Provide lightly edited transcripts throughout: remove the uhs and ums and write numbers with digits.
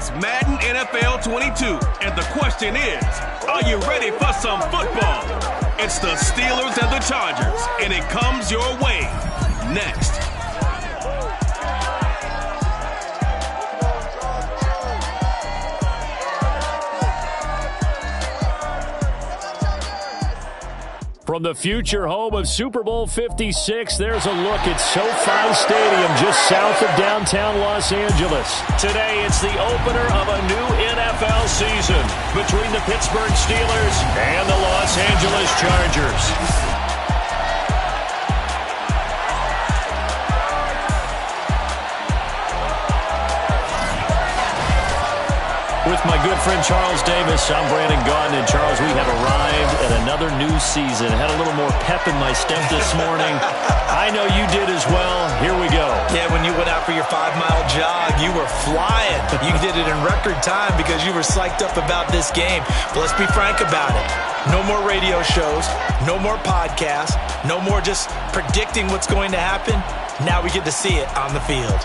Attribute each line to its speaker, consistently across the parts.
Speaker 1: It's Madden NFL 22, and the question is, are you ready for some football? It's the Steelers and the Chargers, and it comes your way next.
Speaker 2: From the future home of Super Bowl 56, there's a look at SoFi Stadium just south of downtown Los Angeles. Today, it's the opener of a new NFL season between the Pittsburgh Steelers and the Los Angeles Chargers. With my good friend Charles Davis, I'm Brandon Gaudin. And Charles, we have arrived at another new season. Had a little more pep in my step this morning. I know you did as well. Here we go.
Speaker 3: Yeah, when you went out for your 5-mile jog, you were flying. You did it in record time because you were psyched up about this game. But let's be frank about it. No more radio shows, no more podcasts, no more just predicting what's going to happen. Now we get to see it on the field.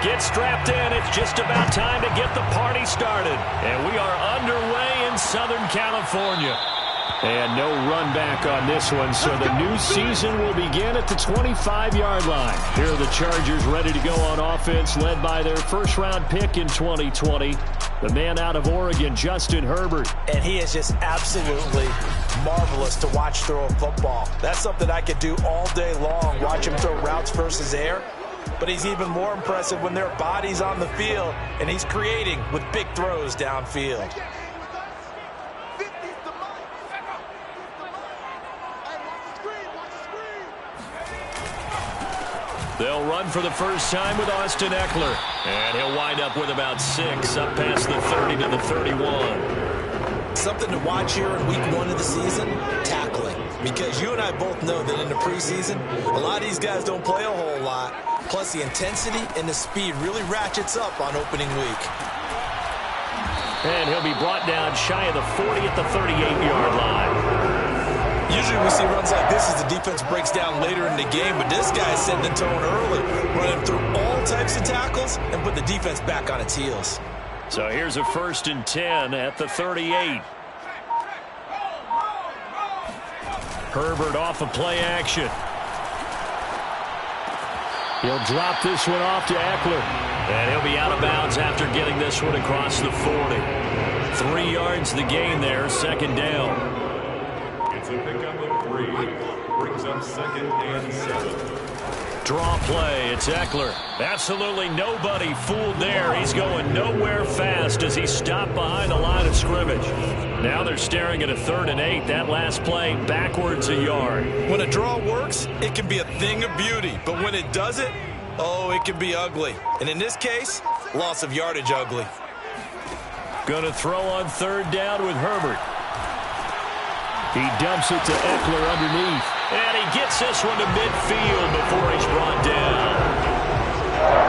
Speaker 2: Get strapped in. It's just about time to get the party started. And we are underway in Southern California. And no run back on this one, so the new season will begin at the 25-yard line. Here are the Chargers ready to go on offense, led by their first-round pick in 2020, the man out of Oregon, Justin Herbert.
Speaker 3: And he is just absolutely marvelous to watch throw a football. That's something I could do all day long, watch him throw routes versus air. But he's even more impressive when there are bodies on the field, and he's creating with big throws downfield.
Speaker 2: They'll run for the first time with Austin Eckler. And he'll wind up with about 6, up past the 30 to the 31.
Speaker 3: Something to watch here in week 1 of the season, tackling. Because you and I both know that in the preseason, a lot of these guys don't play a whole lot. Plus, the intensity and the speed really ratchets up on opening week.
Speaker 2: And he'll be brought down shy of the 40 at the 38-yard line.
Speaker 3: Usually we see runs like this as the defense breaks down later in the game, but this guy is setting the tone early, running through all types of tackles and put the defense back on its heels.
Speaker 2: So here's a 1st and 10 at the 38. Herbert off of play action. He'll drop this one off to Eckler. And he'll be out of bounds after getting this one across the 40. 3 yards the gain there, 2nd down.
Speaker 4: It's a pickup of 3. Brings up 2nd and 7.
Speaker 2: Draw play, it's Eckler. Absolutely nobody fooled there. He's going nowhere fast as he stopped behind the line of scrimmage. Now they're staring at a 3rd and 8. That last play backwards a yard.
Speaker 3: When a draw works, it can be a thing of beauty. But when it doesn't, oh, it can be ugly. And in this case, loss of yardage ugly.
Speaker 2: Going to throw on 3rd down with Herbert. He dumps it to Eckler underneath. And he gets this one to midfield before he's brought down.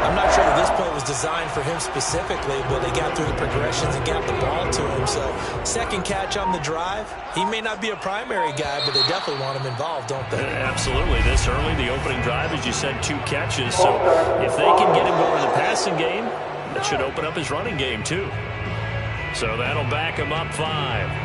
Speaker 3: I'm not sure that this play was designed for him specifically, but they got through the progressions and got the ball to him. So 2nd catch on the drive. He may not be a primary guy, but they definitely want him involved, don't they?
Speaker 2: Absolutely. This early, the opening drive, as you said, 2 catches. So if they can get him going in the passing game, that should open up his running game too. So that'll back him up 5.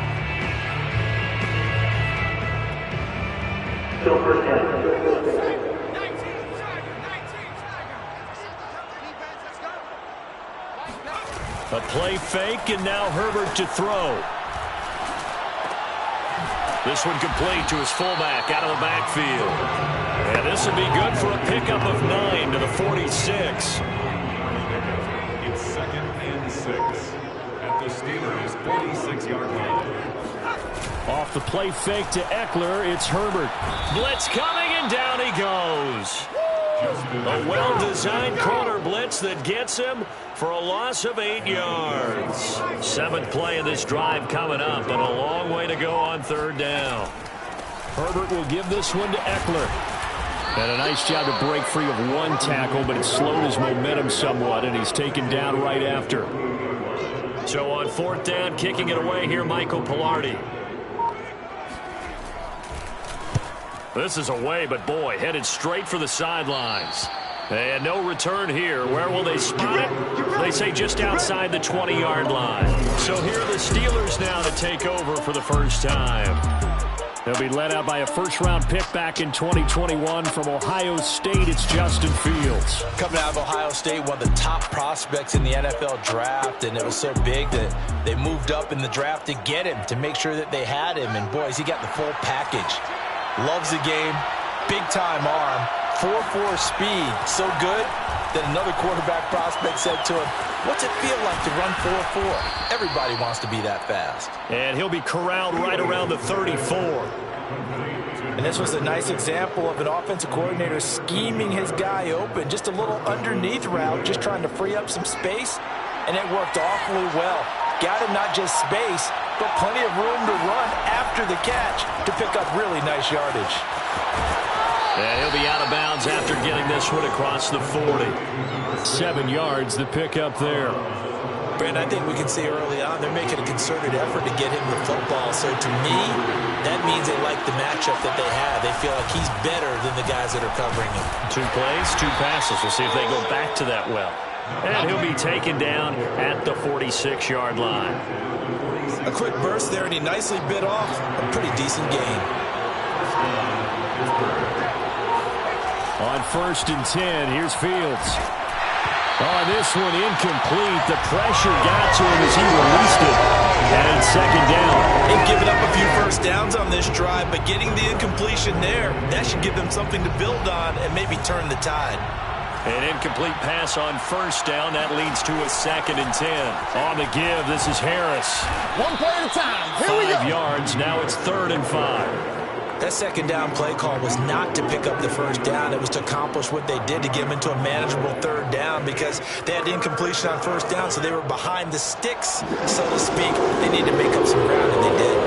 Speaker 2: A play fake, and now Herbert to throw. This one complete to his fullback out of the backfield. And this will be good for a pickup of 9 to the 46.
Speaker 4: It's 2nd and 6 at the Steelers' 46-yard line.
Speaker 2: Off the play fake to Eckler, it's Herbert. Blitz coming, and down he goes. A well-designed corner blitz that gets him for a loss of 8 yards. 7th play of this drive coming up, and a long way to go on 3rd down. Herbert will give this one to Eckler. And a nice job to break free of 1 tackle, but it slowed his momentum somewhat, and he's taken down right after. So on 4th down, kicking it away here, Michael Pilardi. This is away, but boy, headed straight for the sidelines. And no return here. Where will they spot it? They say just outside the 20-yard line. So here are the Steelers now to take over for the first time. They'll be led out by a first-round pick back in 2021 from Ohio State. It's Justin Fields.
Speaker 3: Coming out of Ohio State, one of the top prospects in the NFL draft, and it was so big that they moved up in the draft to get him, to make sure that they had him. And, boys, he got the full package. Loves the game, big-time arm, 4.4 speed, so good that another quarterback prospect said to him, what's it feel like to run 4.4? Everybody wants to be that fast.
Speaker 2: And he'll be corralled right around the 34.
Speaker 3: And this was a nice example of an offensive coordinator scheming his guy open, just a little underneath route, just trying to free up some space, and it worked awfully well. Got him not just space, but plenty of room to run after the catch to pick up really nice yardage.
Speaker 2: And he'll be out of bounds after getting this one across the 40. 7 yards, the pickup there.
Speaker 3: Brandon, I think we can see early on they're making a concerted effort to get him the football. So to me, that means they like the matchup that they have. They feel like he's better than the guys that are covering him. 2
Speaker 2: plays, 2 passes. We'll see if they go back to that well. And he'll be taken down at the 46-yard line.
Speaker 3: A quick burst there, and he nicely bit off a pretty decent gain.
Speaker 2: On 1st and 10, here's Fields. On this one, incomplete. The pressure got to him as he released it. And it's 2nd down.
Speaker 3: They've given up a few first downs on this drive, but getting the incompletion there, that should give them something to build on and maybe turn the tide.
Speaker 2: An incomplete pass on 1st down. That leads to a 2nd and 10. On the give, this is Harris.
Speaker 5: 1 play at a time. Here we go.
Speaker 2: 5 yards. Now it's 3rd and 5.
Speaker 3: That 2nd down play call was not to pick up the 1st down. It was to accomplish what they did to get them into a manageable 3rd down because they had incompletion on 1st down, so they were behind the sticks, so to speak. They needed to make up some ground, and they did.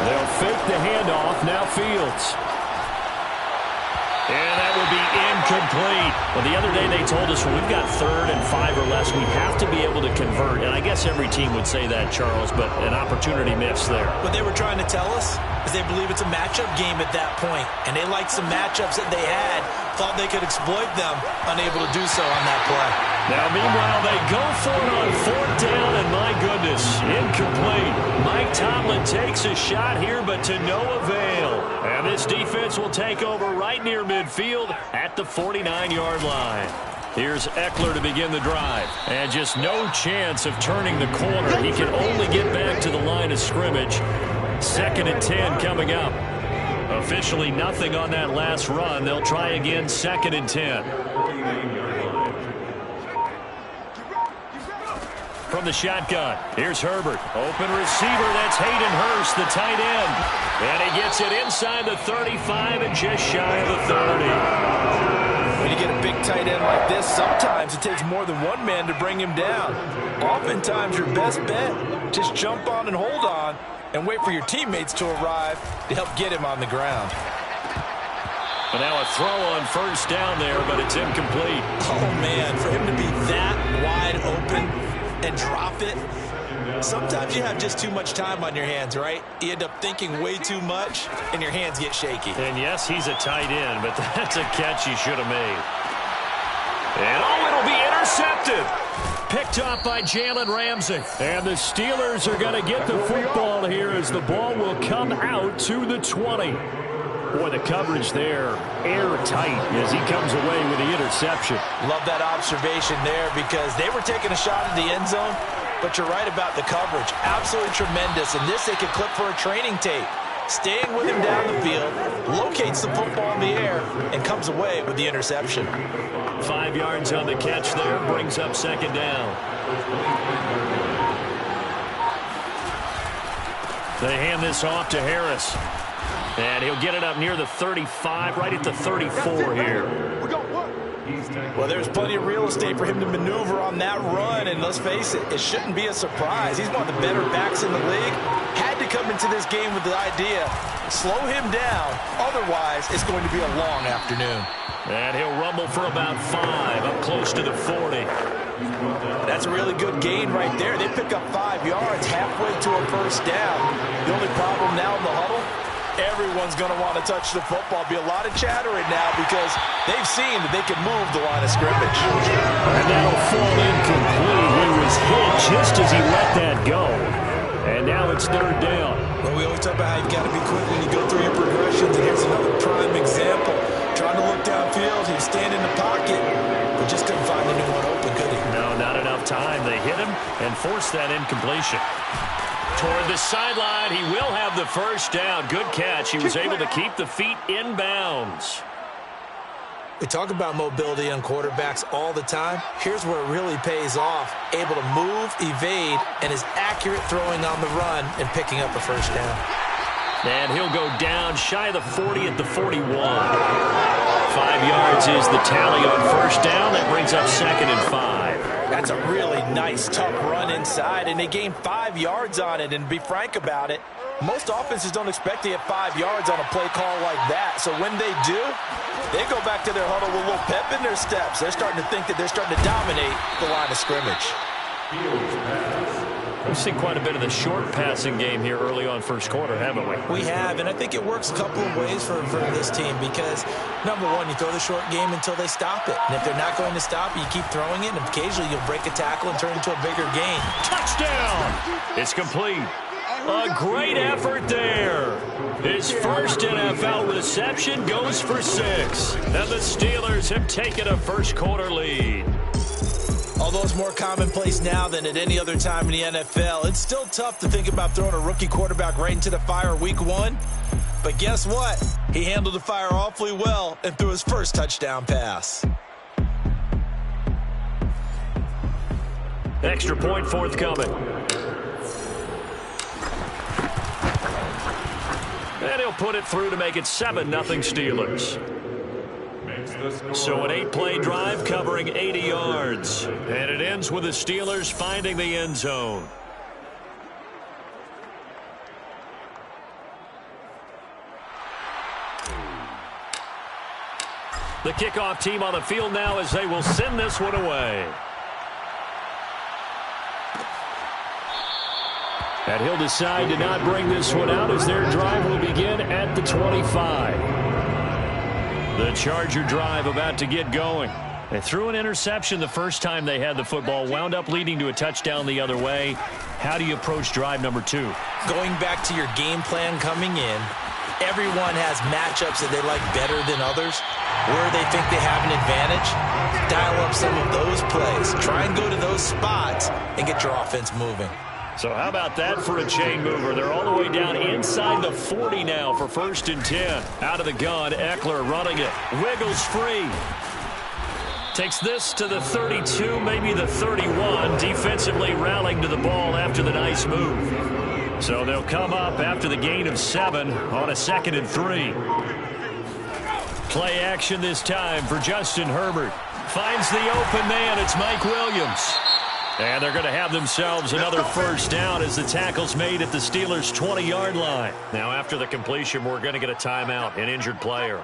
Speaker 2: They'll fake the handoff. Now Fields. And that will be incomplete. Well, the other day they told us when we've got 3rd and 5 or less, we have to be able to convert. And I guess every team would say that, Charles, but an opportunity missed there.
Speaker 3: What they were trying to tell us is they believe it's a matchup game at that point. And they liked some matchups that they had, thought they could exploit them, unable to do so on that play.
Speaker 2: Now, meanwhile, they go for it on 4th down, and my goodness, incomplete. Mike Tomlin takes a shot here, but to no avail. And this defense will take over right near midfield at the 49-yard line. Here's Eckler to begin the drive. And just no chance of turning the corner. He can only get back to the line of scrimmage. 2nd and 10 coming up. Officially nothing on that last run. They'll try again 2nd and 10. From the shotgun, here's Herbert. Open receiver, that's Hayden Hurst, the tight end. And he gets it inside the 35 and just shy of the 30.
Speaker 3: When you get a big tight end like this, sometimes it takes more than one man to bring him down. Oftentimes, your best bet, just jump on and hold on and wait for your teammates to arrive to help get him on the ground.
Speaker 2: And now a throw on 1st down there, but it's incomplete.
Speaker 3: Oh, man, for him to be that wide open and drop it. Sometimes you have just too much time on your hands, right? You end up thinking way too much, and your hands get shaky.
Speaker 2: And yes, he's a tight end, but that's a catch he should have made. And it'll be intercepted. Picked off by Jalen Ramsey. And the Steelers are going to get the football here as the ball will come out to the 20. Boy, the coverage there, airtight as he comes away with the interception.
Speaker 3: Love that observation there because they were taking a shot at the end zone, but you're right about the coverage. Absolutely tremendous. And this they could clip for a training tape. Staying with him down the field, locates the football in the air, and comes away with the interception.
Speaker 2: 5 yards on the catch there, brings up 2nd down. They hand this off to Harris. And he'll get it up near the 35, right at the 34 here.
Speaker 3: Well, there's plenty of real estate for him to maneuver on that run, and let's face it, it shouldn't be a surprise. He's one of the better backs in the league. Had to come into this game with the idea, slow him down, otherwise it's going to be a long afternoon.
Speaker 2: And he'll rumble for about 5, up close to the 40.
Speaker 3: That's a really good gain right there. They pick up 5 yards halfway to a 1st down. The only problem now in the huddle, everyone's going to want to touch the football. Be a lot of chattering now because they've seen that they can move the line of scrimmage.
Speaker 2: And that'll fall incomplete. He was hit just as he let that go. And now it's 3rd down.
Speaker 3: Well, we always talk about how you've got to be quick when you go through your progressions. And here's another prime example. Trying to look downfield. He was standing in the pocket, but just couldn't find anyone open, could he?
Speaker 2: No, not enough time. They hit him and forced that incompletion. Toward the sideline, he will have the 1st down. Good catch. He was able to keep the feet in bounds.
Speaker 3: We talk about mobility on quarterbacks all the time. Here's where it really pays off. Able to move, evade, and is accurate throwing on the run and picking up a 1st down.
Speaker 2: And he'll go down shy of the 40 at the 41. 5 yards is the tally on 1st down. That brings up 2nd and 5.
Speaker 3: That's a really nice, tough run inside, and they gained 5 yards on it. And to be frank about it, most offenses don't expect to get 5 yards on a play call like that. So when they do, they go back to their huddle with a little pep in their steps. They're starting to think that they're starting to dominate the line of scrimmage.
Speaker 2: We've seen quite a bit of the short passing game here early on 1st quarter, haven't we?
Speaker 3: We have, and I think it works a couple of ways for this team because, number one, you throw the short game until they stop it. And if they're not going to stop it, you keep throwing it, and occasionally you'll break a tackle and turn it into a bigger game.
Speaker 2: Touchdown! It's complete. A great effort there. His 1st NFL reception goes for 6. And the Steelers have taken a 1st quarter lead.
Speaker 3: Although it's more commonplace now than at any other time in the NFL, it's still tough to think about throwing a rookie quarterback right into the fire week 1. But guess what? He handled the fire awfully well and threw his 1st touchdown pass.
Speaker 2: Extra point forthcoming. And he'll put it through to make it 7-0 Steelers. So an 8-play drive covering 80 yards. And it ends with the Steelers finding the end zone. The kickoff team on the field now as they will send this one away. And he'll decide to not bring this one out as their drive will begin at the 25. The Charger drive about to get going. They threw an interception the first time they had the football, wound up leading to a touchdown the other way. How do you approach drive number 2?
Speaker 3: Going back to your game plan coming in, everyone has matchups that they like better than others. Where they think they have an advantage, dial up some of those plays. Try and go to those spots and get your offense moving.
Speaker 2: So how about that for a chain mover? They're all the way down inside the 40 now for 1st and 10. Out of the gun, Eckler running it. Wiggles free. Takes this to the 32, maybe the 31. Defensively rallying to the ball after the nice move. So they'll come up after the gain of 7 on a 2nd and 3. Play action this time for Justin Herbert. Finds the open man. It's Mike Williams. And they're going to have themselves another first down as the tackle's made at the Steelers' 20-yard line. Now, after the completion, we're going to get a timeout, an injured player.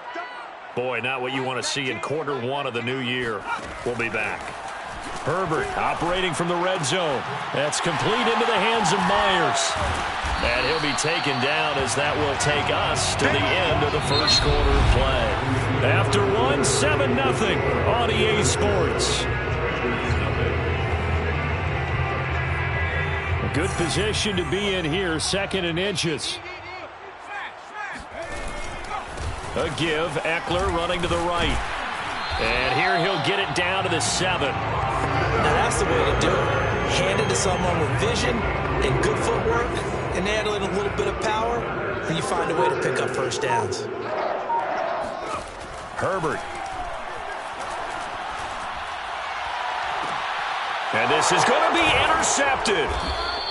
Speaker 2: Boy, not what you want to see in quarter 1 of the new year. We'll be back. Herbert operating from the red zone. That's complete into the hands of Myers. And he'll be taken down as that will take us to the end of the first quarter of play. After 1, 7-0 on EA Sports. A good position to be in here, 2nd and inches. A give, Eckler running to the right. And here he'll get it down to the 7.
Speaker 3: Now that's the way to do it. Hand it to someone with vision and good footwork and add in a little bit of power, and you find a way to pick up first downs.
Speaker 2: Herbert. And this is going to be intercepted.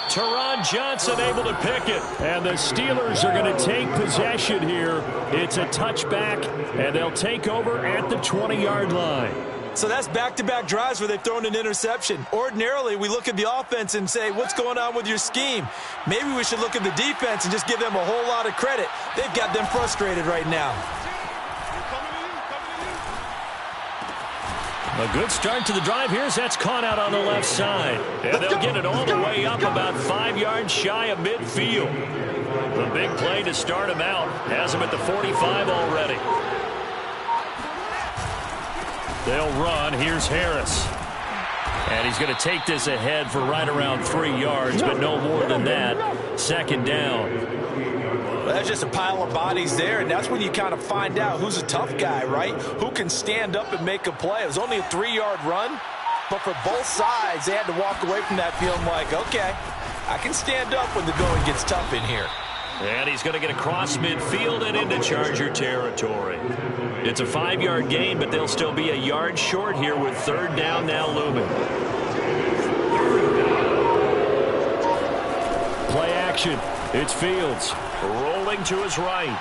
Speaker 2: Teron Johnson able to pick it. And the Steelers are going to take possession here. It's a touchback, and they'll take over at the 20-yard line.
Speaker 3: So that's back-to-back drives where they've thrown an interception. Ordinarily, we look at the offense and say, what's going on with your scheme? Maybe we should look at the defense and just give them a whole lot of credit. They've got them frustrated right now.
Speaker 2: A good start to the drive here as that's caught out on the left side. And they'll get it all the way up about 5 yards shy of midfield. The big play to start him out. Has him at the 45 already. They'll run. Here's Harris. And he's going to take this ahead for right around 3 yards, but no more than that. 2nd down.
Speaker 3: Well, that's just a pile of bodies there, and that's when you kind of find out who's a tough guy, right? Who can stand up and make a play. It was only a 3-yard run, but for both sides, they had to walk away from that feeling like, okay, I can stand up when the going gets tough in here.
Speaker 2: And he's going to get across midfield and into Charger territory. It's a 5-yard gain, but they'll still be a yard short here with 3rd down now looming. Play action. It's Fields rolling to his right.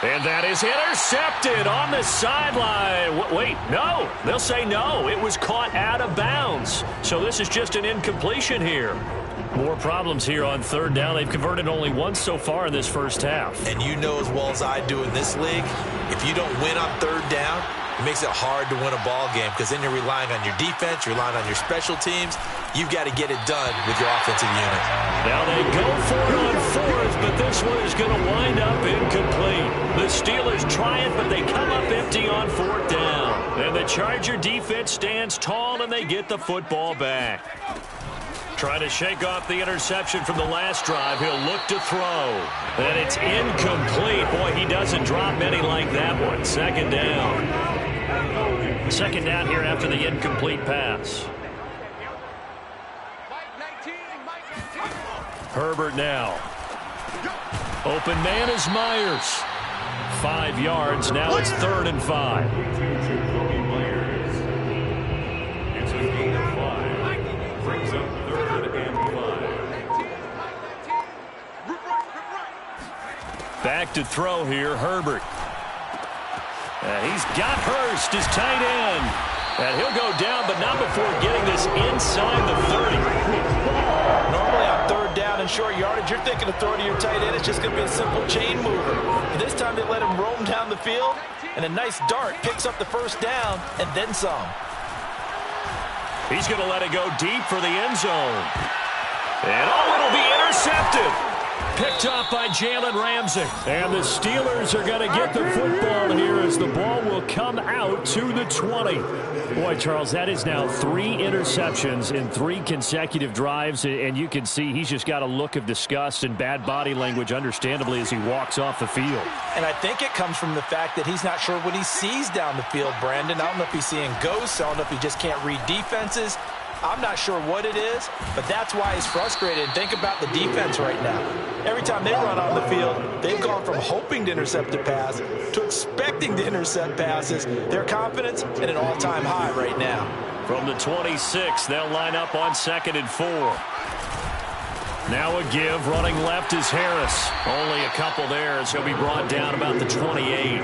Speaker 2: And that is intercepted on the sideline. Wait, no. They'll say no. It was caught out of bounds. So this is just an incompletion here. More problems here on 3rd down. They've converted only once so far in this first half.
Speaker 3: And you know as well as I do in this league, if you don't win on 3rd down, it makes it hard to win a ball game because then you're relying on your defense, you're relying on your special teams. You've got to get it done with your offensive unit.
Speaker 2: Now they go for it on 4th, but this one is going to wind up incomplete. The Steelers try it, but they come up empty on 4th down. And the Charger defense stands tall, and they get the football back. Trying to shake off the interception from the last drive. He'll look to throw. And it's incomplete. Boy, he doesn't drop many like that one. 2nd down. 2nd down here after the incomplete pass. Herbert now. Open man is Myers. 5 yards. Now it's 3rd and 5. Back to throw here, Herbert. He's got Hurst, his tight end. And he'll go down, but not before getting this inside the 30.
Speaker 3: Normally on 3rd down and and short yardage, you're thinking of throwing to your tight end. It's just going to be a simple chain mover. But this time they let him roam down the field, and a nice dart picks up the first down and then some.
Speaker 2: He's going to let it go deep for the end zone. And it'll be intercepted. Picked off by Jalen Ramsey. And the Steelers are going to get the football here as the ball will come out to the 20. Boy, Charles, that is now 3 interceptions in 3 consecutive drives. And you can see he's just got a look of disgust and bad body language, understandably, as he walks off the field.
Speaker 3: And I think it comes from the fact that he's not sure what he sees down the field, Brandon. I don't know if he's seeing ghosts. I don't know if he just can't read defenses. I'm not sure what it is, but that's why he's frustrated. Think about the defense right now. Every time they run on the field, they've gone from hoping to intercept a pass to expecting to intercept passes. Their confidence at an all-time high right now.
Speaker 2: From the 26, they'll line up on 2nd and 4. Now a give. Running left is Harris. Only a couple there as he'll be brought down about the 28.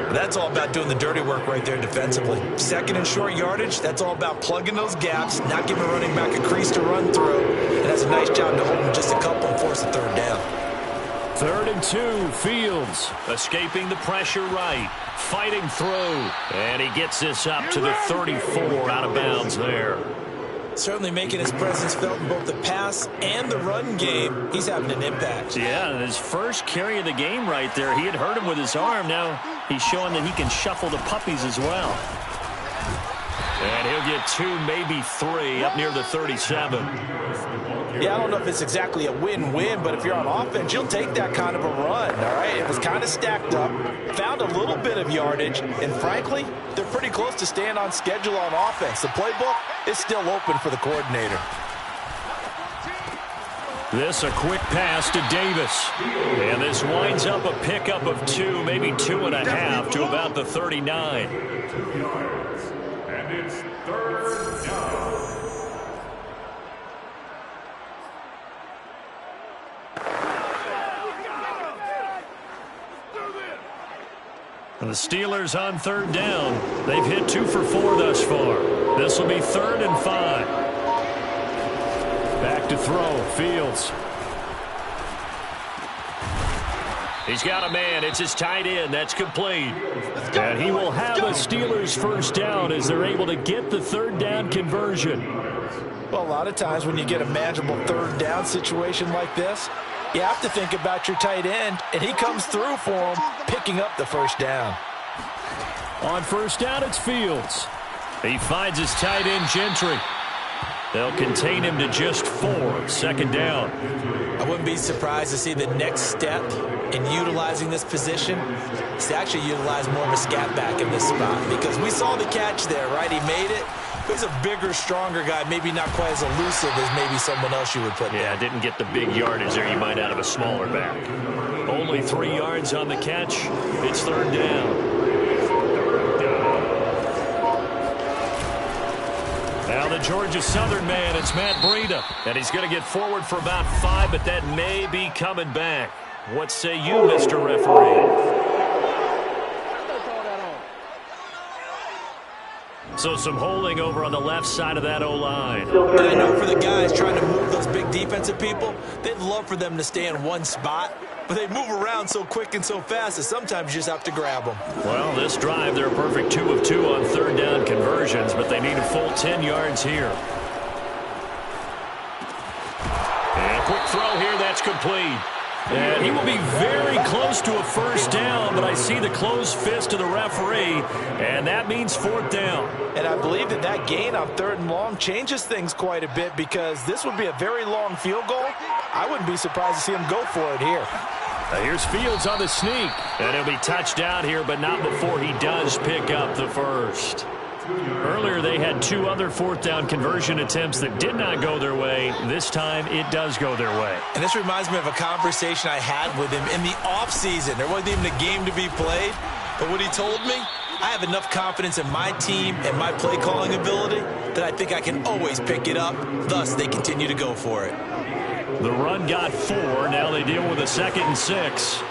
Speaker 3: That's all about doing the dirty work right there defensively. 2nd and short yardage, that's all about plugging those gaps, not giving a running back a crease to run through. It has a nice job to hold him just a couple and force a 3rd down.
Speaker 2: 3rd and 2, Fields escaping the pressure right, fighting through, and he gets this up to the 34 out of bounds there.
Speaker 3: Certainly making his presence felt in both the pass and the run game. He's having an impact.
Speaker 2: Yeah, his first carry of the game right there. He had hurt him with his arm. Now he's showing that he can shuffle the puppies as well. And he'll get 2, maybe 3 up near the 37.
Speaker 3: Yeah, I don't know if it's exactly a win-win, but if you're on offense, you'll take that kind of a run, all right? It was kind of stacked up, found a little bit of yardage, and frankly, they're pretty close to staying on schedule on offense. The playbook is still open for the coordinator.
Speaker 2: This a quick pass to Davis. And this winds up a pickup of 2, maybe 2.5 to about the 39.
Speaker 4: And it's 3rd down.
Speaker 2: The Steelers on 3rd down. They've hit 2 for 4 thus far. This will be 3rd and 5. Back to throw. Fields. He's got a man. It's his tight end. That's complete. And he will have a Steelers first down as they're able to get the 3rd down conversion.
Speaker 3: Well, a lot of times when you get a manageable 3rd down situation like this, you have to think about your tight end, and he comes through for him, picking up the first down.
Speaker 2: On first down, it's Fields. He finds his tight end, Gentry. They'll contain him to just 4. 2nd down.
Speaker 3: I wouldn't be surprised to see the next step in utilizing this position is to actually utilize more of a scat back in this spot, because we saw the catch there, right? He made it. He's a bigger, stronger guy, maybe not quite as elusive as maybe someone else you would put there.
Speaker 2: Yeah, didn't get the big yardage there you might out of a smaller back. Only 3 yards on the catch. It's 3rd down. Now the Georgia Southern man, it's Matt Breida. And he's going to get forward for about 5, but that may be coming back. What say you, Mr. Referee? So some holding over on the left side of that O-line.
Speaker 3: And I know for the guys trying to move those big defensive people, they'd love for them to stay in one spot, but they move around so quick and so fast that sometimes you just have to grab them.
Speaker 2: Well, this drive, they're a perfect 2 of 2 on 3rd down conversions, but they need a full 10 yards here. And a quick throw here, that's complete. And he will be very close to a first down, but I see the closed fist of the referee, and that means 4th down.
Speaker 3: And I believe that gain on 3rd and long changes things quite a bit, because this would be a very long field goal. I wouldn't be surprised to see him go for it here.
Speaker 2: Here's Fields on the sneak, and he'll be touched down here, but not before he does pick up the first. Earlier, they had 2 other 4th down conversion attempts that did not go their way. This time, it does go their way.
Speaker 3: And this reminds me of a conversation I had with him in the offseason. There wasn't even a game to be played. But what he told me, I have enough confidence in my team and my play calling ability that I think I can always pick it up. Thus, they continue to go for it.
Speaker 2: The run got 4. Now they deal with a 2nd and 6.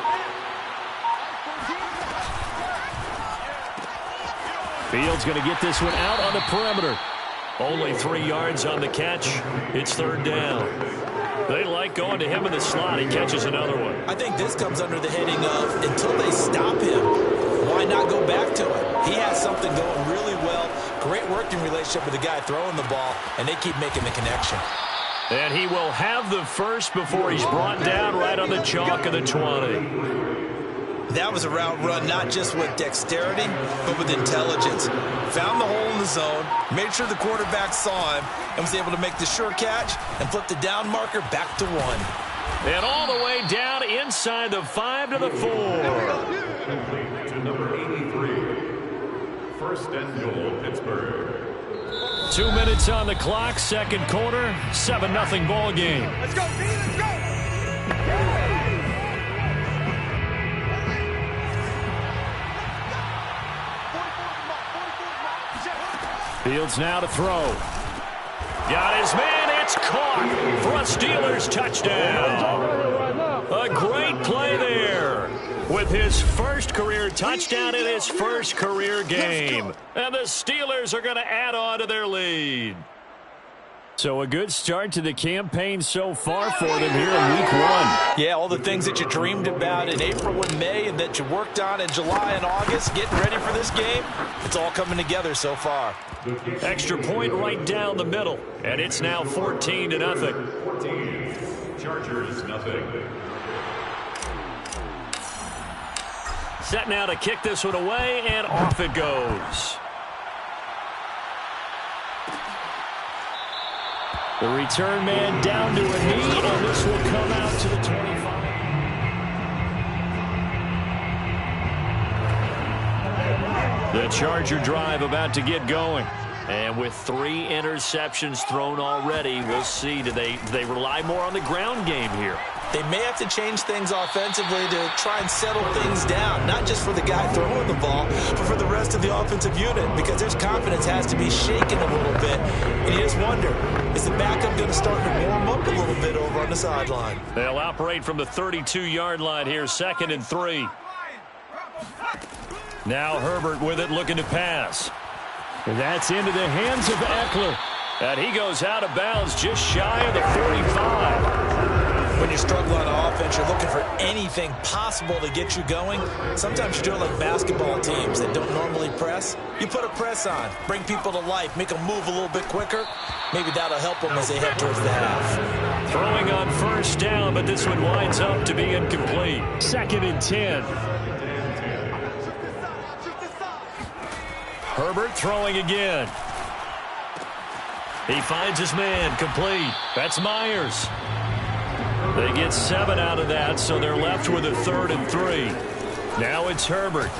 Speaker 2: Fields going to get this one out on the perimeter. Only 3 yards on the catch. It's 3rd down. They like going to him in the slot. He catches another one.
Speaker 3: I think this comes under the heading of until they stop him, why not go back to him? He has something going really well. Great working relationship with the guy throwing the ball, and they keep making the connection.
Speaker 2: And he will have the first before he's brought down right on the chalk of the 20.
Speaker 3: That was a route run not just with dexterity, but with intelligence. Found the hole in the zone, made sure the quarterback saw him, and was able to make the sure catch and flip the down marker back to 1.
Speaker 2: And all the way down inside the 5 to the 4.
Speaker 4: Complete to number 83. First and goal, Pittsburgh.
Speaker 2: 2 minutes on the clock, second quarter, 7-0 ball game.
Speaker 5: Let's go, B, let's go!
Speaker 2: Fields now to throw. Got his man, it's caught for a Steelers touchdown. A great play there with his first career touchdown in his first career game. And the Steelers are going to add on to their lead. So a good start to the campaign so far for them here in week 1.
Speaker 3: Yeah, all the things that you dreamed about in April and May and that you worked on in July and August, getting ready for this game, it's all coming together so far.
Speaker 2: Extra point right down the middle, and it's now 14-0.
Speaker 4: 14. Chargers, nothing.
Speaker 2: Set now to kick this one away, and off it goes. The return man down to a knee, and this will come out to the 25. The Charger drive about to get going. And with 3 interceptions thrown already, we'll see. Do they rely more on the ground game here?
Speaker 3: They may have to change things offensively to try and settle things down, not just for the guy throwing the ball, but for the rest of the offensive unit, because their confidence has to be shaken a little bit. And you just wonder, is the backup going to start to warm up a little bit over on the sideline?
Speaker 2: They'll operate from the 32-yard line here, 2nd and 3. Now Herbert with it, looking to pass. And that's into the hands of Eckler. And he goes out of bounds just shy of the 45.
Speaker 3: When you struggle on offense, you're looking for anything possible to get you going. Sometimes you do it like basketball teams that don't normally press. You put a press on, bring people to life, make them move a little bit quicker. Maybe that'll help them as they head towards the half.
Speaker 2: Throwing on first down, but this one winds up to be incomplete. 2nd and 10. Herbert throwing again. He finds his man, complete. That's Myers. They get 7 out of that, so they're left with a 3rd and 3. Now it's Herbert.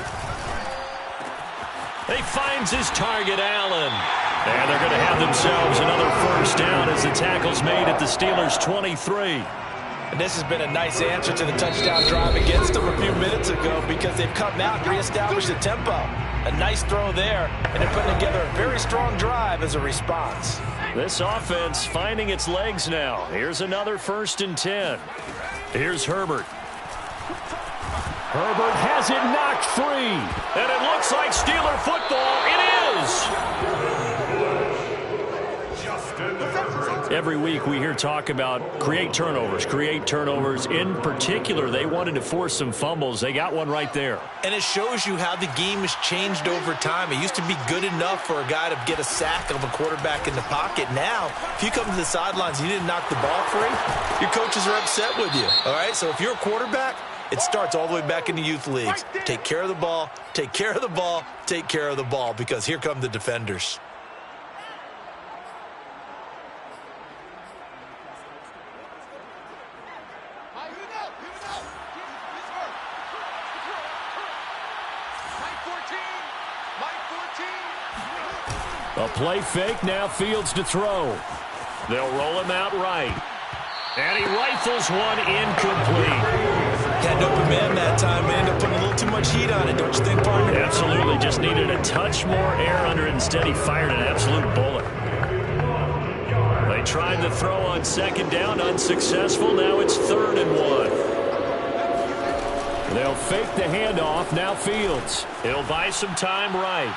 Speaker 2: He finds his target, Allen. And they're going to have themselves another first down as the tackle's made at the Steelers' 23.
Speaker 3: And this has been a nice answer to the touchdown drive against them a few minutes ago because they've come out and reestablished the tempo. A nice throw there, and they're putting together a very strong drive as a response.
Speaker 2: This offense finding its legs now. Here's another 1st and 10. Here's Herbert. Herbert has it knocked free. And it looks like Steeler football. It is. Every week we hear talk about create turnovers. In particular, they wanted to force some fumbles. They got one right there.
Speaker 3: And it shows you how the game has changed over time. It used to be good enough for a guy to get a sack of a quarterback in the pocket. Now, if you come to the sidelines and you didn't knock the ball free, your coaches are upset with you. All right, so if you're a quarterback, it starts all the way back in the youth leagues. Take care of the ball, take care of the ball, take care of the ball, because here come the defenders.
Speaker 2: A play fake, now Fields to throw. They'll roll him out right. And he rifles one incomplete.
Speaker 3: Had an open man that time, man. They're putting a little too much heat on it, don't you think, partner?
Speaker 2: Absolutely. Just needed a touch more air under it. Instead, he fired an absolute bullet. They tried to throw on 2nd down, unsuccessful. Now it's 3rd and 1. They'll fake the handoff. Now Fields. He'll buy some time right.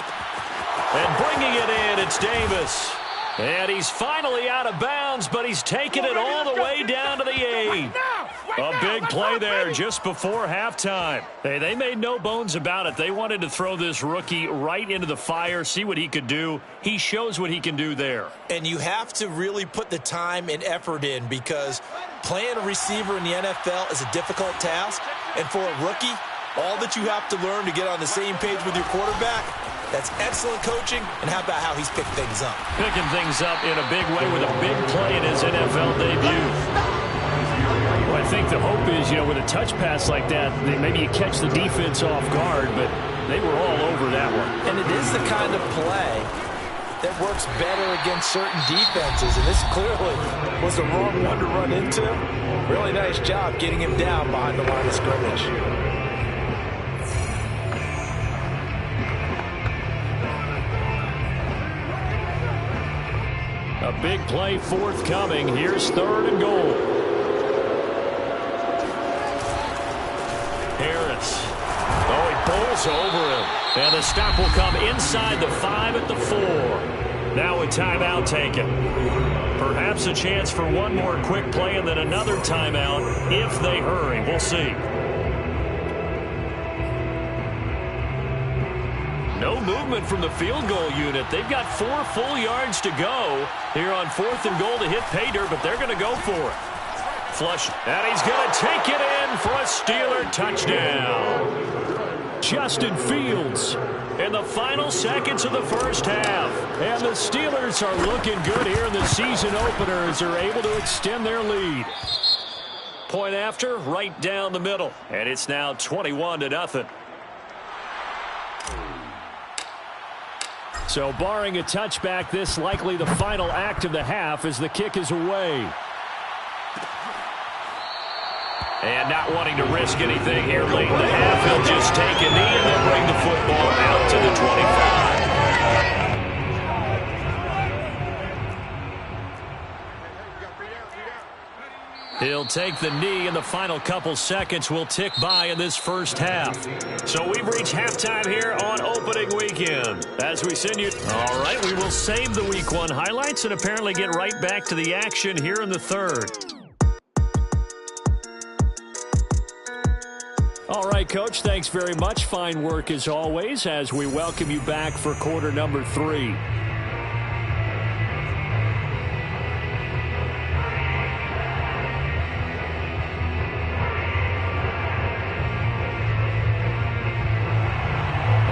Speaker 2: And bringing it in, it's Davis. And he's finally out of bounds, but he's taken it all the way down to the 8. A big play there just before halftime. Hey, they made no bones about it. They wanted to throw this rookie right into the fire, see what he could do. He shows what he can do there.
Speaker 3: And you have to really put the time and effort in, because playing a receiver in the NFL is a difficult task. And for a rookie, all that you have to learn to get on the same page with your quarterback, that's excellent coaching. And how about how he's picked things up?
Speaker 2: Picking things up in a big way with a big play in his NFL debut. Well, I think the hope is, with a touch pass like that, maybe you catch the defense off guard, but they were all over that one.
Speaker 3: And it is the kind of play that works better against certain defenses, and this clearly was the wrong one to run into. Really nice job getting him down behind the line of scrimmage.
Speaker 2: A big play forthcoming. Here's 3rd and goal. Harris. Oh, he pulls over him. And the stop will come inside the 5 at the 4. Now a timeout taken. Perhaps a chance for one more quick play and then another timeout if they hurry. We'll see. No movement from the field goal unit. They've got 4 full yards to go here on 4th and goal to hit pay dirt, but they're going to go for it. Flush, and he's going to take it in for a Steeler touchdown. Justin Fields in the final seconds of the first half. And the Steelers are looking good here in the season opener as they're able to extend their lead. Point after, right down the middle. And it's now 21-0. So barring a touchback, this likely the final act of the half as the kick is away. And not wanting to risk anything here late in the half, he'll just take a knee and then bring the football out to the 25. He'll take the knee, and the final couple seconds will tick by in this first half. So we've reached halftime here on opening weekend. As we send you... All right, we will save the Week 1 highlights and apparently get right back to the action here in the 3rd. All right, Coach, thanks very much. Fine work as always as we welcome you back for quarter number 3.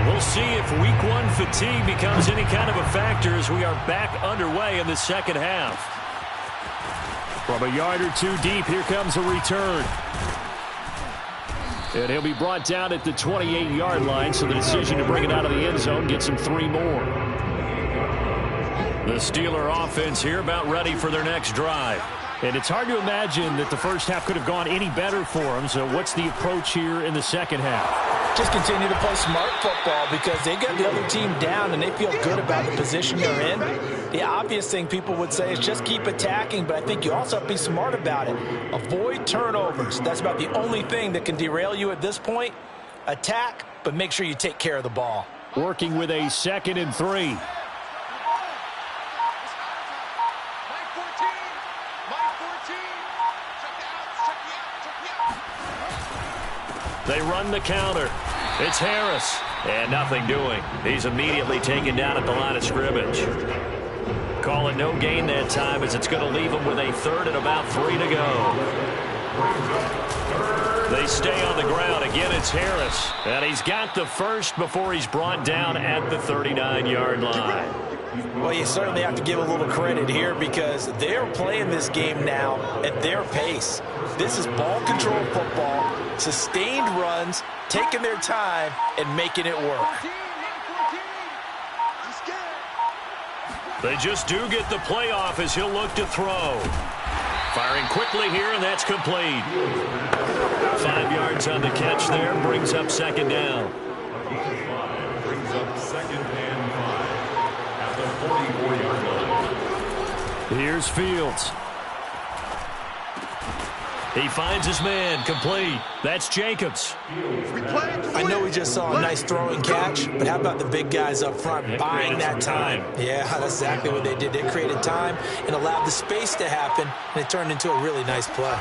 Speaker 2: We'll see if Week 1 fatigue becomes any kind of a factor as we are back underway in the second half. From a yard or 2 deep, here comes a return. And he'll be brought down at the 28-yard line, so the decision to bring it out of the end zone gets him 3 more. The Steeler offense here about ready for their next drive. And it's hard to imagine that the first half could have gone any better for them. So what's the approach here in the second half?
Speaker 3: Just continue to play smart football because they got the other team down and they feel good about the position they're in. The obvious thing people would say is just keep attacking, but I think you also have to be smart about it. Avoid turnovers. That's about the only thing that can derail you at this point. Attack, but make sure you take care of the ball.
Speaker 2: Working with a 2nd and 3. They run the counter. It's Harris. And nothing doing. He's immediately taken down at the line of scrimmage. Call it no gain that time as it's going to leave him with a 3rd and about 3 to go. They stay on the ground. Again, it's Harris. And he's got the first before he's brought down at the 39-yard line.
Speaker 3: Well, you certainly have to give a little credit here because they're playing this game now at their pace. This is ball control football, sustained runs, taking their time, and making it work.
Speaker 2: They just do get the playoff as he'll look to throw. Firing quickly here, and that's complete. 5 yards on the catch there, brings up 2nd down.
Speaker 4: Brings up 2nd and 5 at the 44-yard line.
Speaker 2: Here's Fields. He finds his man, complete. That's Jacobs.
Speaker 3: I know we just saw a nice throwing catch, but how about the big guys up front buying that time? Yeah, that's exactly what they did. They created time and allowed the space to happen, and it turned into a really nice play.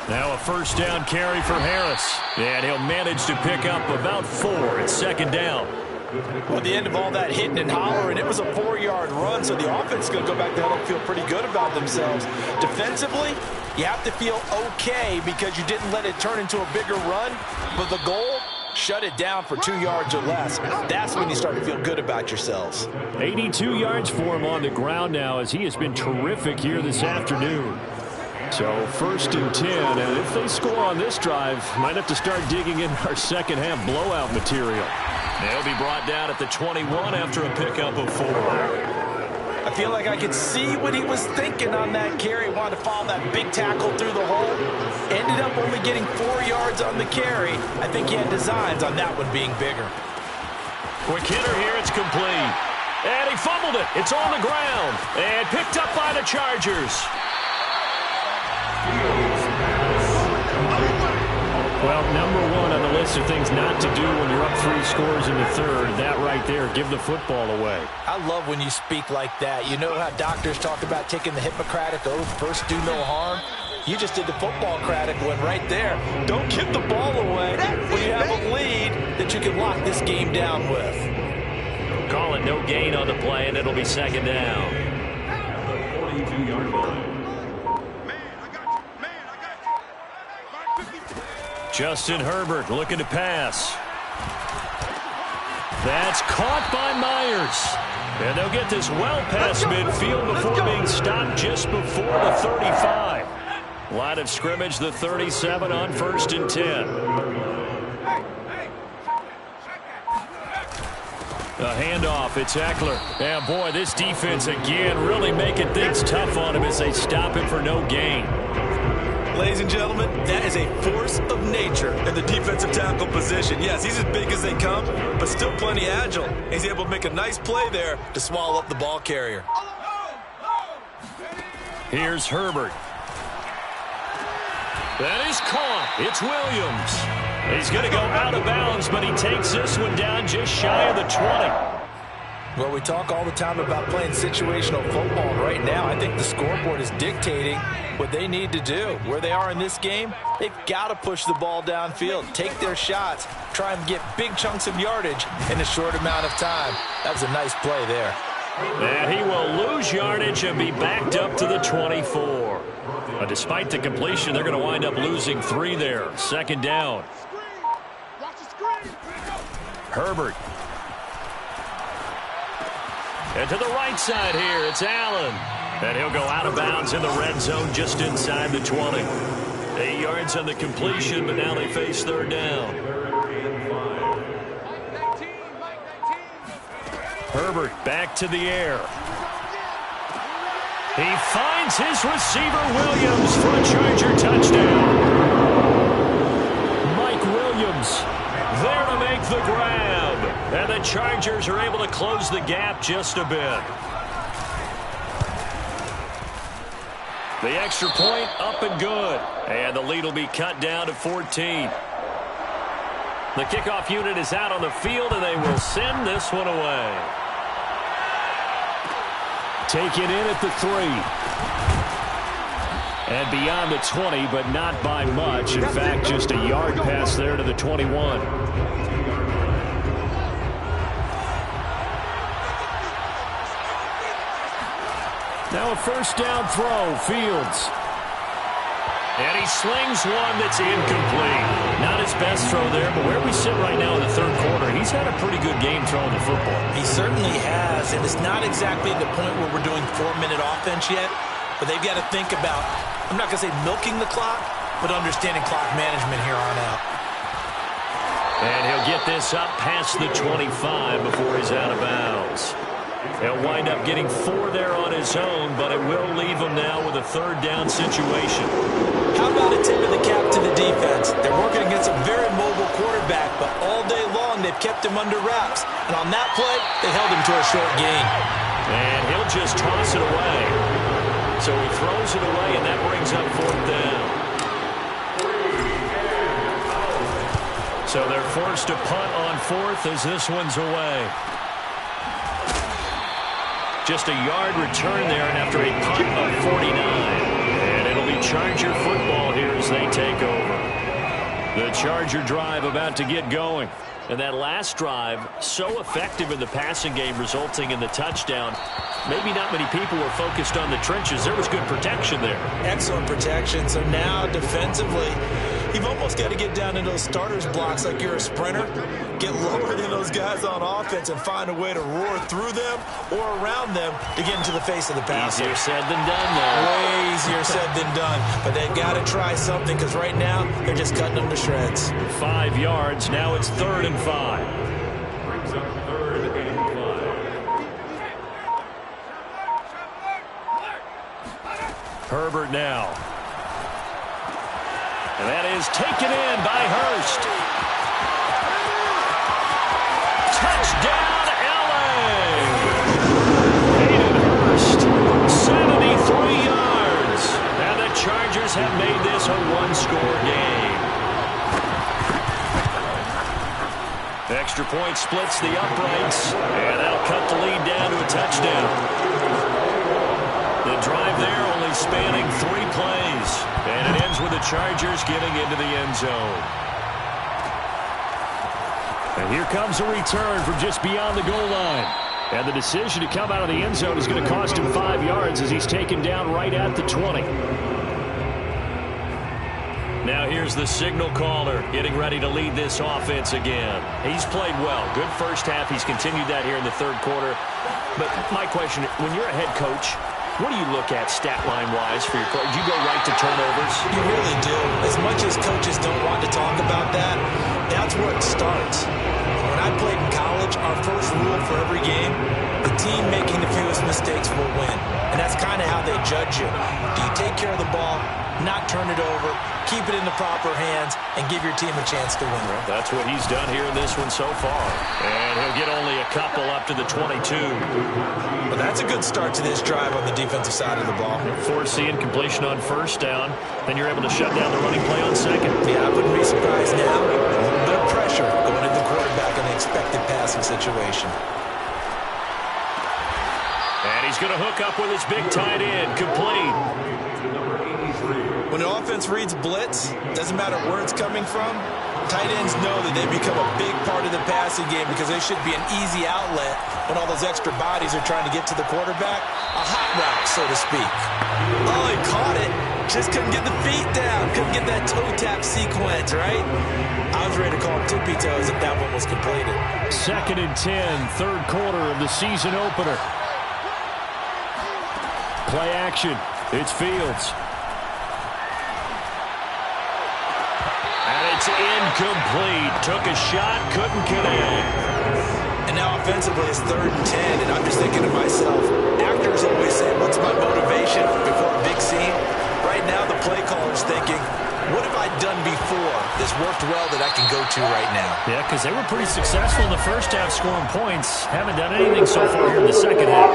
Speaker 2: Now a first down carry for Harris, and he'll manage to pick up about 4 at second down.
Speaker 3: Well, at the end of all that hitting and hollering, it was a 4-yard run, so the offense is going to go back there and feel pretty good about themselves. Defensively, you have to feel okay because you didn't let it turn into a bigger run, but the goal, shut it down for 2 yards or less. That's when you start to feel good about yourselves.
Speaker 2: 82 yards for him on the ground now as he has been terrific here this afternoon. So first and 10, and if they score on this drive, might have to start digging in our second half blowout material. They'll be brought down at the 21 after a pickup of 4.
Speaker 3: I feel like I could see what he was thinking on that carry. Wanted to follow that big tackle through the hole. Ended up only getting 4 yards on the carry. I think he had designs on that one being bigger.
Speaker 2: Quick hitter here, it's complete. And he fumbled it. It's on the ground. And picked up by the Chargers. Well, number 1 on the list of things not to do when you're up 3 scores in the third, that right there, give the football away.
Speaker 3: I love when you speak like that. You know how doctors talk about taking the Hippocratic Oath, first do no harm? You just did the football-cratic one right there. Don't give the ball away when you have a lead that you can lock this game down with.
Speaker 2: Call it no gain on the play, and it'll be second down.
Speaker 4: 42-yard line.
Speaker 2: Justin Herbert looking to pass. That's caught by Myers. And they'll get this well past midfield before being stopped just before the 35. Line of scrimmage, the 37 on first and 10. A handoff, it's Eckler. And boy, this defense again really making things tough on him as they stop him for no gain.
Speaker 3: Ladies and gentlemen, that is a force of nature in the defensive tackle position. Yes, he's as big as they come, but still plenty agile. He's able to make a nice play there to swallow up the ball carrier.
Speaker 2: Here's Herbert. That is caught. It's Williams. He's going to go out of bounds, but he takes this one down just shy of the 20.
Speaker 3: Well, we talk all the time about playing situational football. Right now, I think the scoreboard is dictating what they need to do. Where they are in this game, they've got to push the ball downfield, take their shots, try and get big chunks of yardage in a short amount of time. That was a nice play there.
Speaker 2: And he will lose yardage and be backed up to the 24. Despite the completion, they're going to wind up losing 3 there. Second down. Herbert. And to the right side here, it's Allen. And he'll go out of bounds in the red zone just inside the 20. 8 yards on the completion, but now they face third down. Herbert back to the air. He finds his receiver, Williams, for a Charger touchdown. Mike Williams there to make the grab. And the Chargers are able to close the gap just a bit. The extra point up and good. And the lead will be cut down to 14. The kickoff unit is out on the field, and they will send this one away. Taken in at the 3. And beyond the 20, but not by much. In fact, just a yard pass there to the 21. Now a first down throw, Fields. And he slings one that's incomplete. Not his best throw there, but where we sit right now in the third quarter, he's had a pretty good game throwing the football.
Speaker 3: He certainly has, and it's not exactly the point where we're doing 4-minute offense yet, but they've got to think about, I'm not going to say milking the clock, but understanding clock management here on out.
Speaker 2: And he'll get this up past the 25 before he's out of bounds. He'll wind up getting 4 there on his own, but it will leave him now with a third down situation.
Speaker 3: How about a tip of the cap to the defense? They're working against a very mobile quarterback, but all day long they've kept him under wraps. And on that play, they held him to a short gain.
Speaker 2: And he'll just toss it away. So he throws it away, and that brings up fourth down. forced to punt on fourth as this one's away. Just a yard return there, and after a punt of 49. And it'll be Charger football here as they take over. The Charger drive about to get going. And that last drive, so effective in the passing game, resulting in the touchdown. Maybe not many people were focused on the trenches. There was good protection there.
Speaker 3: Excellent protection. So now defensively, you've almost got to get down into those starters blocks like you're a sprinter. Get lower than those guys on offense and find a way to roar through them or around them to get into the face of the passer.
Speaker 2: Easier said than done, though.
Speaker 3: Way easier said than done. But they've got to try something because right now they're just cutting them to shreds.
Speaker 2: 5 yards. Now it's 3rd and 5.
Speaker 4: Brings up 3rd and 5.
Speaker 2: Herbert now. And that is taken in by Hurst. Touchdown, L.A. Hayden Hurst, 73 yards. And the Chargers have made this a one-score game. Extra point splits the uprights, and that'll cut the lead down to a touchdown. The drive there only spanning 3 plays, and it ends with the Chargers getting into the end zone. And here comes a return from just beyond the goal line. And the decision to come out of the end zone is going to cost him 5 yards as he's taken down right at the 20. Now here's the signal caller getting ready to lead this offense again. He's played well. Good first half. He's continued that here in the 3rd quarter. But my question, when you're a head coach, what do you look at stat line-wise for your coach? Do you go right to turnovers?
Speaker 3: You really do. As much as coaches don't want to talk about that, that's where it starts. When I played in college, our first rule for every game, the team making the fewest mistakes will win. And that's kind of how they judge you. Do you take care of the ball, not turn it over, keep it in the proper hands, and give your team a chance to win?
Speaker 2: Well, that's what he's done here in this one so far. And he'll get only a couple up to the 22.
Speaker 3: Well, that's a good start to this drive on the defensive side of the ball.
Speaker 2: Forcing completion on 1st down. Then you're able to shut down the running play on 2nd.
Speaker 3: Yeah, I wouldn't be surprised now. A little bit of pressure going into the quarterback in the expected passing situation.
Speaker 2: And he's going to hook up with his big tight end. Complete.
Speaker 3: When an offense reads blitz, doesn't matter where it's coming from, tight ends know that they become a big part of the passing game because they should be an easy outlet when all those extra bodies are trying to get to the quarterback. A hot route, so to speak. Oh, he caught it. Just couldn't get the feet down. Couldn't get that toe tap sequence, right? I was ready to call him tippy toes if that one was completed.
Speaker 2: 2nd and 10, 3rd quarter of the season opener. Play action. It's Fields. And it's incomplete. Took a shot, couldn't connect.
Speaker 3: And now offensively it's 3rd and 10, and I'm just thinking to myself, actors always say, what's my motivation before a big scene? Right now the play caller's thinking, what have I done before that's worked well that I can go to right now?
Speaker 2: Yeah, because they were pretty successful in the first half scoring points. Haven't done anything so far here in the second half.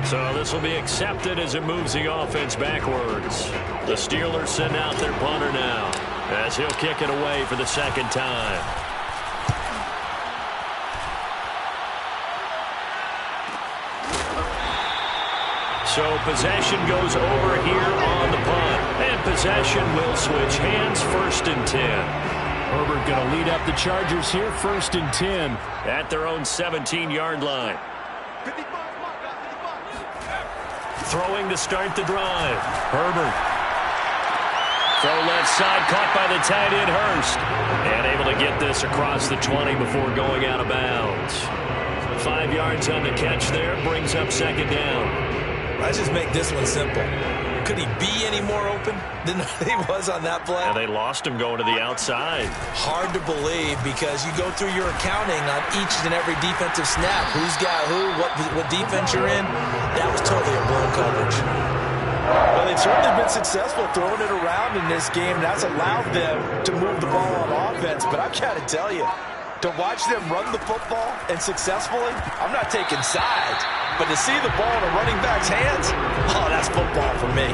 Speaker 2: So this will be accepted as it moves the offense backwards. The Steelers send out their punter now as he'll kick it away for the 2nd time. So possession goes over here on the punt. And possession will switch hands. 1st and 10. Herbert going to lead up the Chargers here. 1st and 10 at their own 17-yard line. Throwing to start the drive. Herbert. Throw left side, caught by the tight end Hurst. And able to get this across the 20 before going out of bounds. 5 yards on the catch there. Brings up 2nd down.
Speaker 3: Let's just make this one simple. Could he be any more open than he was on that play?
Speaker 2: And they lost him going to the outside.
Speaker 3: Hard to believe because you go through your accounting on each and every defensive snap. Who's got who, what defense you're in. That was totally a blown coverage. Well, they've certainly been successful throwing it around in this game. That's allowed them to move the ball on offense. But I've got to tell you, To watch them run the football and successfully, I'm not taking sides, but to see the ball in a running back's hands, oh, that's football for me.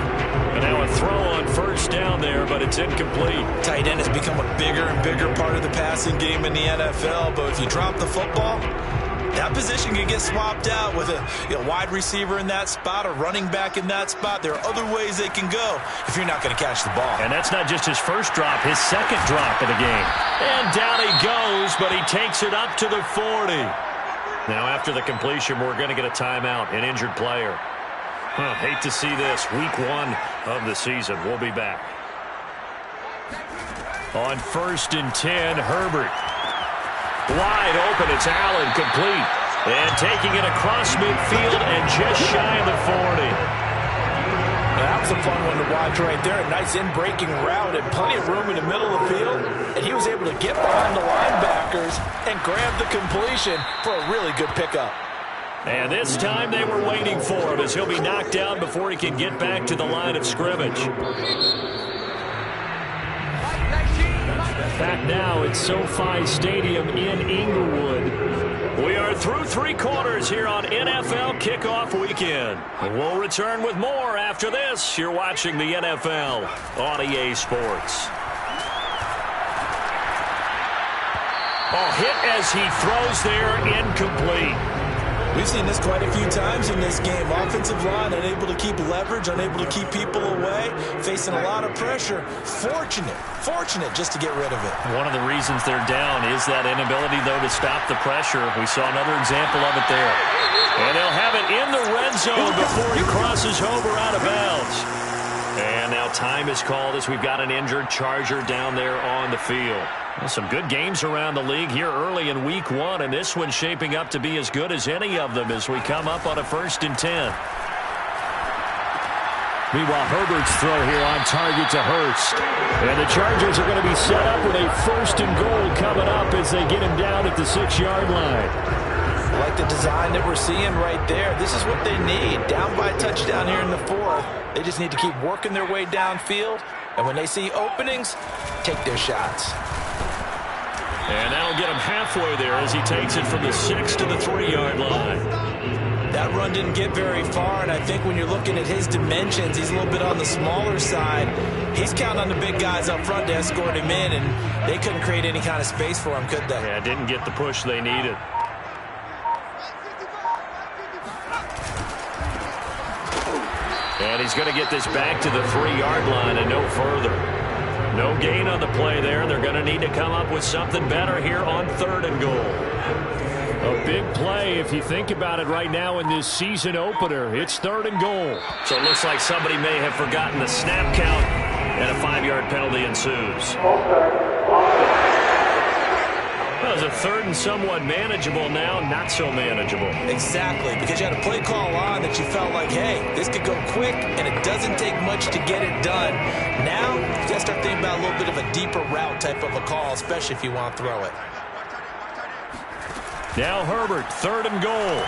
Speaker 2: And now a throw on first down there, but it's incomplete.
Speaker 3: Tight end has become a bigger and bigger part of the passing game in the NFL, but if you drop the football, that position can get swapped out with a wide receiver in that spot, a running back in that spot. There are other ways they can go if you're not going to catch the ball.
Speaker 2: And that's not just his first drop, his second drop of the game. And down he goes, but he takes it up to the 40. Now after the completion, we're going to get a timeout, an injured player. Hate to see this. Week 1 of the season. We'll be back. On 1st and 10, Herbert. Wide open, it's Allen, complete. And taking it across midfield and just shy of the 40.
Speaker 3: That was a fun one to watch right there. A nice in-breaking route and plenty of room in the middle of the field. And he was able to get behind the linebackers and grab the completion for a really good pickup.
Speaker 2: And this time they were waiting for him as he'll be knocked down before he can get back to the line of scrimmage. Back now at SoFi Stadium in Inglewood. We are through 3 quarters here on NFL Kickoff Weekend. And we'll return with more after this. You're watching the NFL on EA Sports. Oh, hit as he throws there, incomplete.
Speaker 3: We've seen this quite a few times in this game. Offensive line unable to keep leverage, unable to keep people away, facing a lot of pressure. Fortunate just to get rid of it.
Speaker 2: One of the reasons they're down is that inability, though, to stop the pressure. We saw another example of it there. And they'll have it in the red zone before he crosses over out of bounds. And now time is called as we've got an injured Charger down there on the field. Well, some good games around the league here early in Week 1, and this one's shaping up to be as good as any of them as we come up on a 1st and 10. Meanwhile, Herbert's throw here on target to Hurst. And the Chargers are going to be set up with a 1st and goal coming up as they get him down at the 6-yard line.
Speaker 3: I like the design that we're seeing right there. This is what they need. Down by a touchdown here in the 4th. They just need to keep working their way downfield. And when they see openings, take their shots.
Speaker 2: And that'll get him halfway there as he takes it from the 6 to the 3-yard line.
Speaker 3: That run didn't get very far, and I think when you're looking at his dimensions, he's a little bit on the smaller side. He's counting on the big guys up front to escort him in, and they couldn't create any kind of space for him, could they?
Speaker 2: Yeah, didn't get the push they needed. And he's going to get this back to the 3-yard line and no further. No gain on the play there. They're going to need to come up with something better here on 3rd and goal. A big play if you think about it right now in this season opener. It's 3rd and goal. So it looks like somebody may have forgotten the snap count, and a 5-yard penalty ensues. Well, it was a 3rd and somewhat manageable, now not so manageable.
Speaker 3: Exactly, because you had a play call on that you felt like, hey, this could go quick, and it doesn't take much to get it done. Now, you got to start thinking about a little bit of a deeper route type of a call, especially if you want to throw it.
Speaker 2: Now Herbert, 3rd and goal.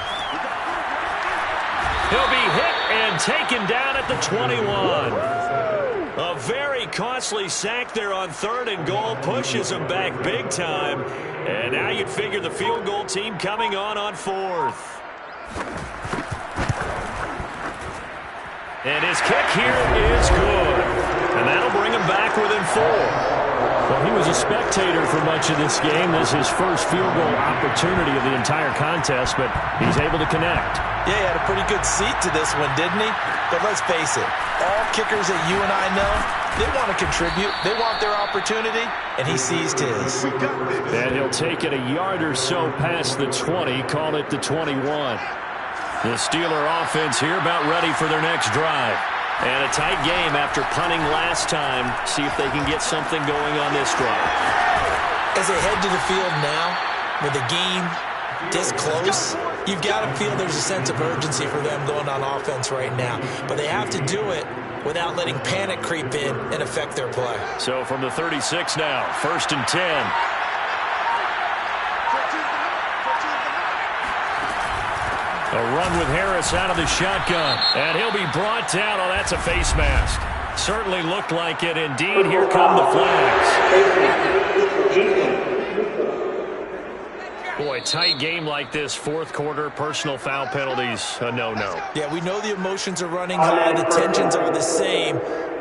Speaker 2: He'll be hit and taken down at the 21. A very costly sack there on 3rd and goal, pushes him back big time. And now you'd figure the field goal team coming on 4th. And his kick here is good. And that'll bring him back within 4. Well, he was a spectator for much of this game. This is his first field goal opportunity of the entire contest, but he's able to connect.
Speaker 3: Yeah, he had a pretty good seat to this one, didn't he? But let's face it, all kickers that you and I know, they want to contribute. They want their opportunity, and he seized his.
Speaker 2: And he'll take it a yard or so past the 20, call it the 21. The Steeler offense here about ready for their next drive. And a tight game after punting last time. See if they can get something going on this drive.
Speaker 3: As they head to the field now, with the game this close, you've got to feel there's a sense of urgency for them going on offense right now. But they have to do it without letting panic creep in and affect their play.
Speaker 2: So from the 36 now, 1st and 10. A run with Harris out of the shotgun. And he'll be brought down. Oh, that's a face mask. Certainly looked like it. Indeed, here come the flags. Boy, tight game like this, fourth quarter, personal foul penalties, a no-no.
Speaker 3: Yeah, we know the emotions are running high, the tensions are the same.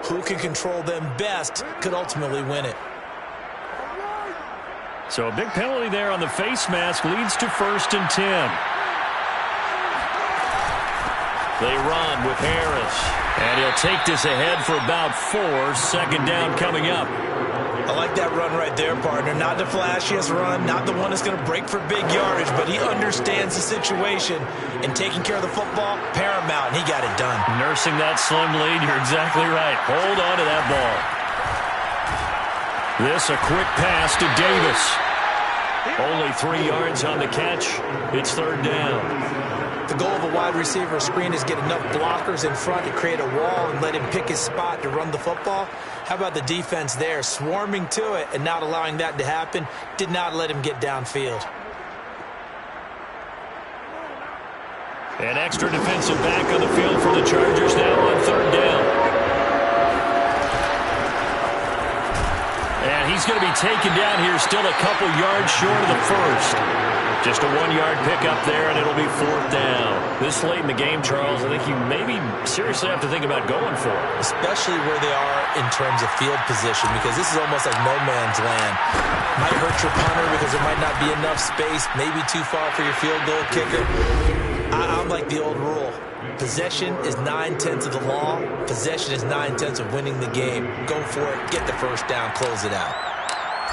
Speaker 3: Who can control them best could ultimately win it.
Speaker 2: So a big penalty there on the face mask leads to 1st and 10. They run with Harris. And he'll take this ahead for about 4. 2nd down coming up.
Speaker 3: I like that run right there, partner. Not the flashiest run, not the one that's going to break for big yardage, but he understands the situation, and taking care of the football, paramount, and he got it done.
Speaker 2: Nursing that slim lead, you're exactly right. Hold on to that ball. This a quick pass to Davis. Only 3 yards on the catch. It's 3rd down.
Speaker 3: The goal of a wide receiver screen is get enough blockers in front to create a wall and let him pick his spot to run the football. How about the defense there, swarming to it and not allowing that to happen? Did not let him get downfield.
Speaker 2: An extra defensive back on the field for the Chargers now on 3rd down. And he's going to be taken down here, still a couple yards short of the first. Just a 1-yard pickup there, and it'll be 4th down. This late in the game, Charles, I think you maybe seriously have to think about going for it.
Speaker 3: Especially where they are in terms of field position, because this is almost like no man's land. Might hurt your punter because there might not be enough space, maybe too far for your field goal kicker. I'm like the old rule. Possession is 9/10 of the law. Possession is 9/10 of winning the game. Go for it, get the first down, close it out.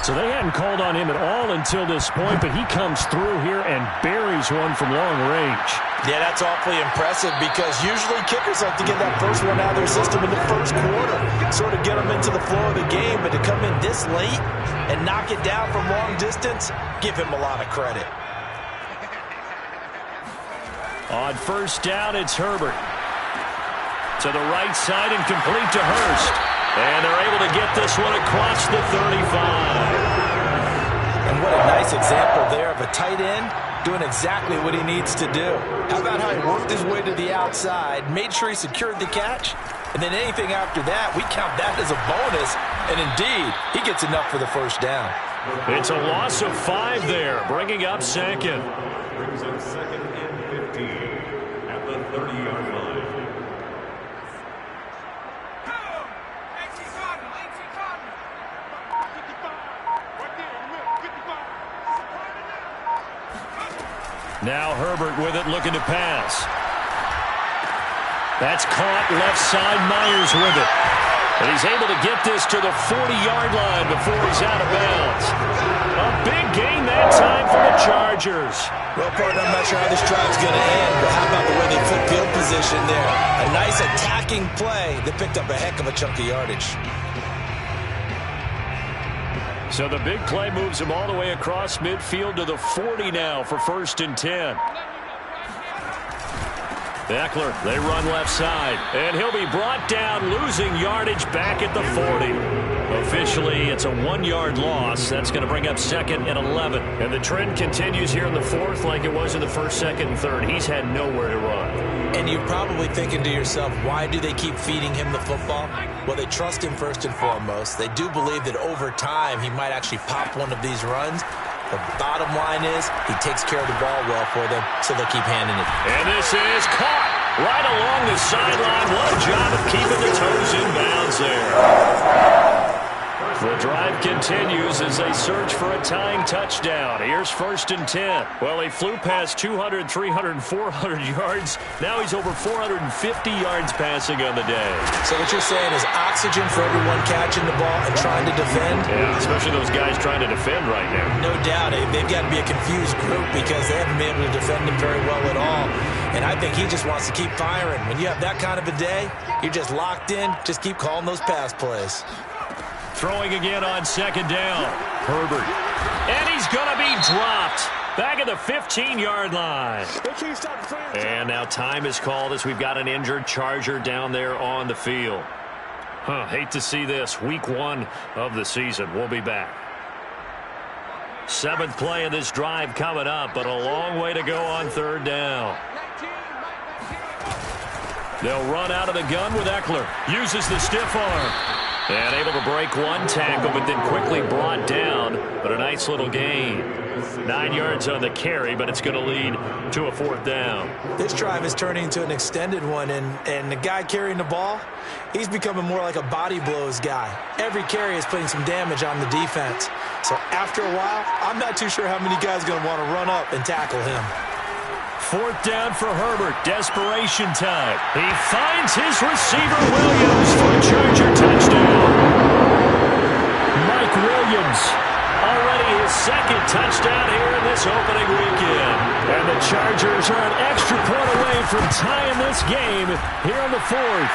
Speaker 2: So they hadn't called on him at all until this point, but he comes through here and buries one from long range.
Speaker 3: Yeah, that's awfully impressive because usually kickers like to get that first one out of their system in the first quarter, sort of get them into the flow of the game, but to come in this late and knock it down from long distance, give him a lot of credit.
Speaker 2: On 1st down, it's Herbert. To the right side and complete to Hurst. And they're able to get this one across the 35.
Speaker 3: And what a nice example there of a tight end doing exactly what he needs to do. How about how he worked his way to the outside, made sure he secured the catch, and then anything after that, we count that as a bonus. And indeed, he gets enough for the first down.
Speaker 2: It's a loss of 5 there, bringing up 2nd.
Speaker 4: Brings up 2nd and 15 at the 30-yard line.
Speaker 2: Now Herbert with it, looking to pass. That's caught left side, Myers with it. And he's able to get this to the 40-yard line before he's out of bounds. A big gain that time for the Chargers.
Speaker 3: Well, partner, I'm not sure how this drive's going to end, but how about the way they flip field position there? A nice attacking play that picked up a heck of a chunk of yardage.
Speaker 2: So the big play moves him all the way across midfield to the 40 now for 1st and 10. Eckler, they run left side, and he'll be brought down, losing yardage back at the 40. Officially, it's a 1-yard loss. That's going to bring up 2nd and 11. And the trend continues here in the 4th like it was in the 1st, 2nd, and 3rd. He's had nowhere to run.
Speaker 3: And you're probably thinking to yourself, why do they keep feeding him the football? Well, they trust him first and foremost. They do believe that over time he might actually pop one of these runs. The bottom line is he takes care of the ball well for them, so they'll keep handing it.
Speaker 2: And this is caught right along the sideline. What a job of keeping the toes in bounds there. The drive continues as they search for a tying touchdown. Here's 1st and 10. Well, he flew past 200, 300, 400 yards. Now he's over 450 yards passing on the day.
Speaker 3: So what you're saying is oxygen for everyone catching the ball and trying to defend?
Speaker 2: Yeah, especially those guys trying to defend right now.
Speaker 3: No doubt. They've got to be a confused group because they haven't been able to defend him very well at all. And I think he just wants to keep firing. When you have that kind of a day, you're just locked in. Just keep calling those pass plays.
Speaker 2: Throwing again on 2nd down. Herbert. And he's going to be dropped. Back at the 15-yard line. And now time is called as we've got an injured Charger down there on the field. Hate to see this. Week 1 of the season. We'll be back. 7th play of this drive coming up, but a long way to go on 3rd down. They'll run out of the gun with Eckler. Uses the stiff arm. And able to break one tackle, but then quickly brought down. But a nice little gain. 9 yards on the carry, but it's going to lead to a 4th down.
Speaker 3: This drive is turning into an extended one, and the guy carrying the ball, he's becoming more like a body blows guy. Every carry is putting some damage on the defense. So after a while, I'm not too sure how many guys are going to want to run up and tackle him.
Speaker 2: 4th down for Herbert. Desperation time. He finds his receiver, Williams, for a Charger touchdown. Mike Williams, already his 2nd touchdown here in this opening weekend. And the Chargers are an extra point away from tying this game here in the 4th.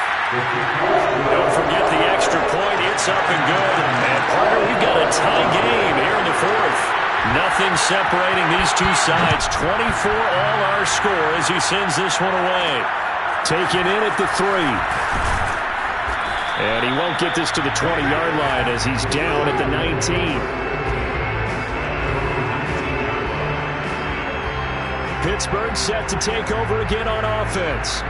Speaker 2: Don't forget the extra point. It's up and good. And, partner, we've got a tie game here in the 4th. Nothing separating these two sides. 24 all our score as he sends this one away. Taken in at the 3. And he won't get this to the 20-yard line as he's down at the 19. Pittsburgh set to take over again on offense.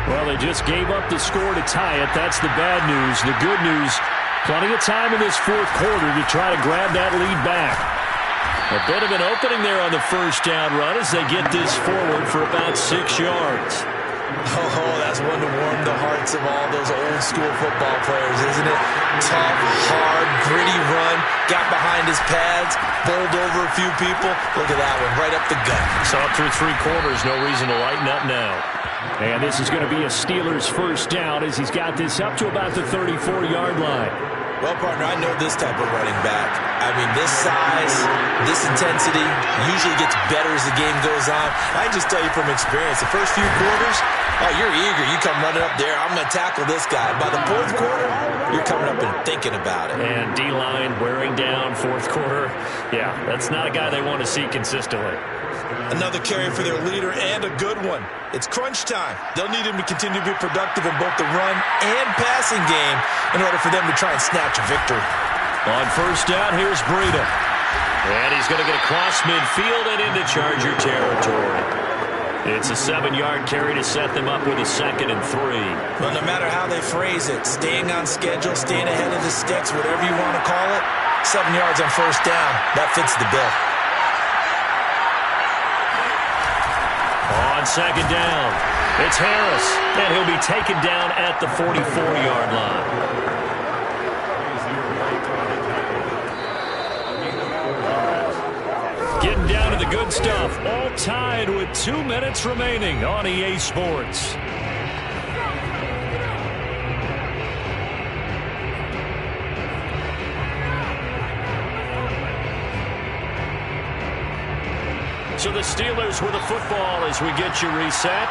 Speaker 2: Well, they just gave up the score to tie it. That's the bad news. The good news, plenty of time in this 4th quarter to try to grab that lead back. A bit of an opening there on the 1st down run as they get this forward for about 6 yards.
Speaker 3: Oh, that's one to warm the hearts of all those old school football players, isn't it? Tough, hard, gritty run, got behind his pads, bowled over a few people. Look at that one, right up the gut.
Speaker 2: Saw through 3 quarters, no reason to lighten up now. And this is going to be a Steelers 1st down as he's got this up to about the 34-yard line.
Speaker 3: Well, partner, I know this type of running back. I mean, this size, this intensity usually gets better as the game goes on. I can just tell you from experience, the first few quarters, oh, you're eager. You come running up there, I'm going to tackle this guy. By the 4th quarter, you're coming up and thinking about it.
Speaker 2: And D-line wearing down 4th quarter. Yeah, that's not a guy they want to see consistently.
Speaker 3: Another carry for their leader and a good one. It's crunch time. They'll need him to continue to be productive in both the run and passing game in order for them to try and snatch a victory.
Speaker 2: On 1st down, here's Breida. And he's going to get across midfield and into Charger territory. It's a 7-yard carry to set them up with a 2nd and 3.
Speaker 3: Well, no matter how they phrase it, staying on schedule, staying ahead of the sticks, whatever you want to call it, 7 yards on 1st down, that fits the bill.
Speaker 2: On 2nd down, it's Harris, and he'll be taken down at the 44-yard line. Getting down to the good stuff, all tied with 2 minutes remaining on EA Sports. So the Steelers with the football as we get you reset.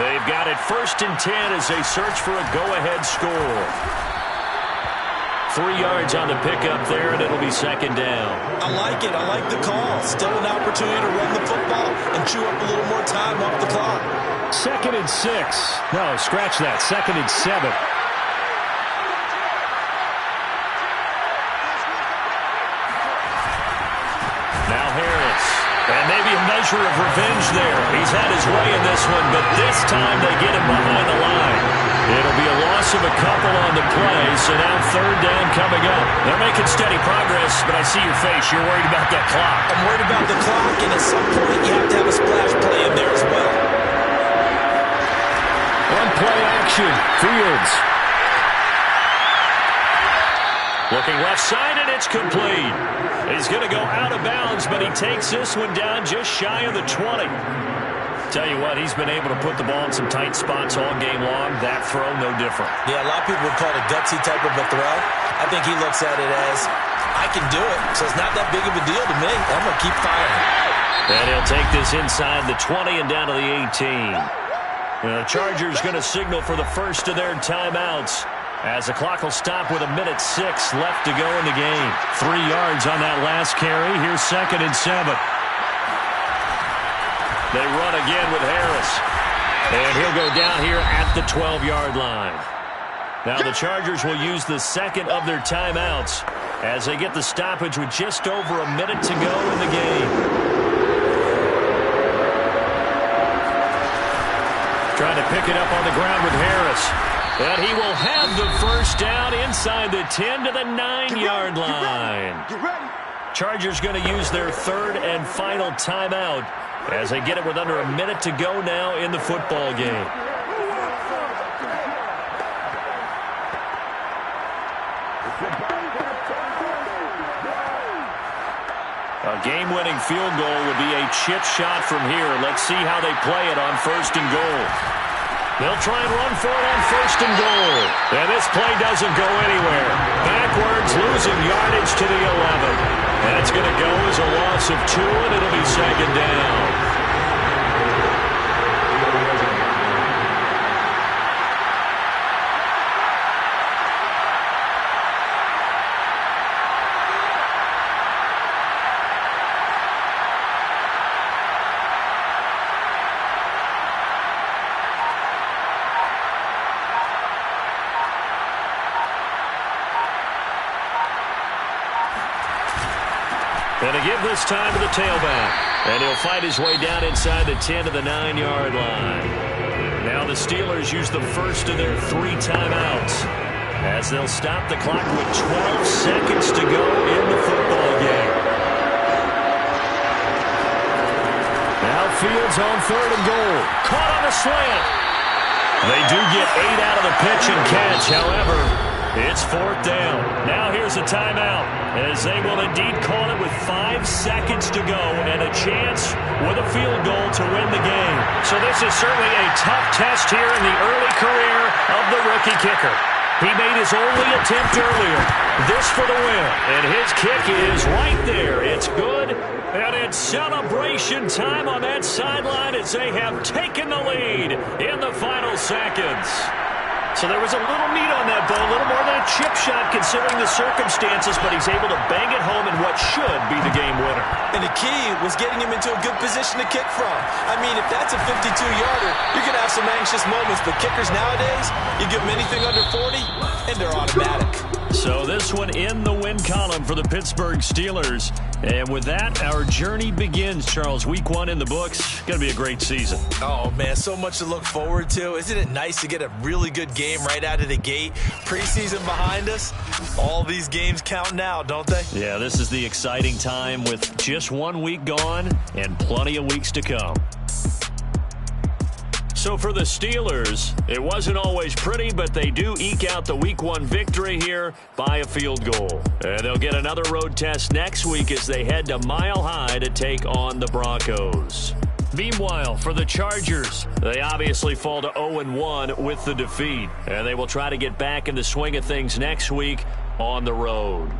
Speaker 2: They've got it 1st and 10 as they search for a go-ahead score. 3 yards on the pickup there, and it'll be 2nd down.
Speaker 3: I like it. I like the call. Still an opportunity to run the football and chew up a little more time off the clock.
Speaker 2: 2nd and 6. No, scratch that. 2nd and 7. Now Harris. And maybe a measure of revenge there. He's had his way in this one, but this time they get him behind the line. It'll be a loss of a couple on the play, so now 3rd down coming up. They're making steady progress, but I see your face. You're worried about that clock.
Speaker 3: I'm worried about the clock, and at some point you have to have a splash play in there as well.
Speaker 2: One play action. Fields. Looking left side, and it's complete. He's going to go out of bounds, but he takes this one down just shy of the 20. Tell you what, he's been able to put the ball in some tight spots all game long. That throw, no different.
Speaker 3: Yeah, a lot of people would call it a gutsy type of a throw. I think he looks at it as, I can do it, so it's not that big of a deal to me. I'm going to keep firing.
Speaker 2: And he'll take this inside the 20 and down to the 18. The Chargers going to signal for the first of their timeouts, as the clock will stop with 1:06 left to go in the game. 3 yards on that last carry. Here's 2nd and 7. They run again with Harris. And he'll go down here at the 12-yard line. Now the Chargers will use the 2nd of their timeouts as they get the stoppage with just over a minute to go in the game. Trying to pick it up on the ground with Harris. And he will have the first down inside the 10 to the 9-yard line. Chargers going to use their third and final timeout as they get it with under a minute to go now in the football game. A game-winning field goal would be a chip shot from here. Let's see how they play it on 1st and goal. They'll try and run for it on 1st and goal. And this play doesn't go anywhere. Backwards, losing yardage to the 11. That's going to go as a loss of 2, and it'll be 2nd down. And to give this time to the tailback. And he'll fight his way down inside the 10 to the 9-yard line. Now the Steelers use the first of their 3 timeouts as they'll stop the clock with 12 seconds to go in the football game. Now Fields on 3rd and goal. Caught on a slant. They do get 8 out of the pitch and catch, however. It's 4th down. Now here's a timeout as they will indeed call it with 5 seconds to go and a chance with a field goal to win the game. So this is certainly a tough test here in the early career of the rookie kicker. He made his only attempt earlier. This for the win. And his kick is right there. It's good. And it's celebration time on that sideline as they have taken the lead in the final seconds. So there was a little meat on that ball, a little more than a chip shot considering the circumstances, but he's able to bang it home in what should be the game winner.
Speaker 3: And the key was getting him into a good position to kick from. I mean, if that's a 52-yarder, you can have some anxious moments, but kickers nowadays, you give them anything under 40, and they're automatic.
Speaker 2: So this one in the win column for the Pittsburgh Steelers. And with that, our journey begins, Charles. Week 1 in the books. Going to be a great season.
Speaker 3: Oh, man, so much to look forward to. Isn't it nice to get a really good game right out of the gate? Preseason behind us. All these games count now, don't they?
Speaker 2: Yeah, this is the exciting time with just 1 week gone and plenty of weeks to come. So for the Steelers, it wasn't always pretty, but they do eke out the Week 1 victory here by a field goal. And they'll get another road test next week as they head to Mile High to take on the Broncos. Meanwhile, for the Chargers, they obviously fall to 0-1 with the defeat. And they will try to get back in the swing of things next week on the road.